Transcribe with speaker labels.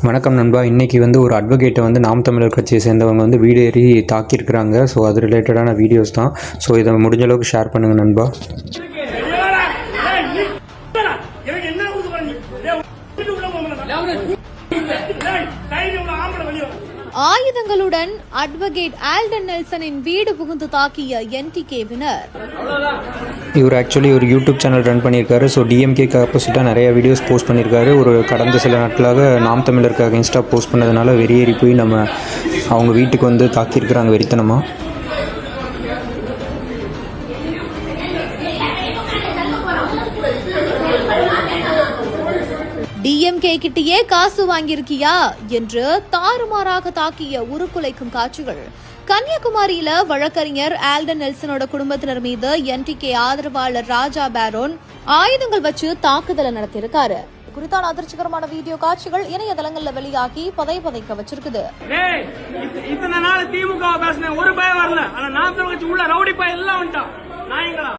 Speaker 1: வணக்கம் நண்பா. இன்றைக்கி ஒரு அட்வொகேட்டை நாம் தமிழர் கட்சியை சேர்ந்தவங்க வீடு ஏறி தாக்கியிருக்கிறாங்க. ஸோ அது ரிலேட்டடான வீடியோஸ் தான். ஸோ இதை முடிஞ்ச அளவுக்கு ஷேர் பண்ணுங்கள் நண்பா.
Speaker 2: ஆயுதங்களுடன் அட்வொகேட் ஆல்டன் நெல்சனின் வீடு புகுந்து தாக்கிய என்டிகேவினர்.
Speaker 1: இவர் ஆக்சுவலி ஒரு யூடியூப் சேனல் ரன் பண்ணியிருக்காரு. ஸோ டிஎம்கேக்கு ஆப்போசிட்டாக நிறைய வீடியோஸ் போஸ்ட் பண்ணியிருக்காரு. கடந்த சில நாட்களாக நாம் தமிழருக்கு அகென்ஸ்டாக போஸ்ட் பண்ணதுனால வெறியேறி போய் அவங்க வீட்டுக்கு தாக்கியிருக்கிறாங்க வெறித்தனமாக.
Speaker 2: டிஎம்கே கிட்டேயே காசு வாங்கியிருக்கியா என்று தாறுமாறாக தாக்கிய உருக்குலைக்கும் காட்சிகள். கன்னியாகுமரியில வழக்கறிஞர் ஆல்டன் நெல்சனோட குடும்பத்தினர் மீது என்டிகே ஆதரவாளர் ராஜா பேரோன் ஆயுதங்கள் வச்சு தாக்குதலை நடத்தியிருக்காரு. குறித்தான அதிர்ச்சிகரமான வீடியோ காட்சிகள் இணையதளங்கள்ல வெளியாகி பதைக்க வச்சிருக்குது.
Speaker 3: இத்தனை நாள் திமுக பேசின ஒரு பயம் வரல, ஆனா நாம் உள்ள ரவுடி பயம் எல்லாம் வந்துட்டான்.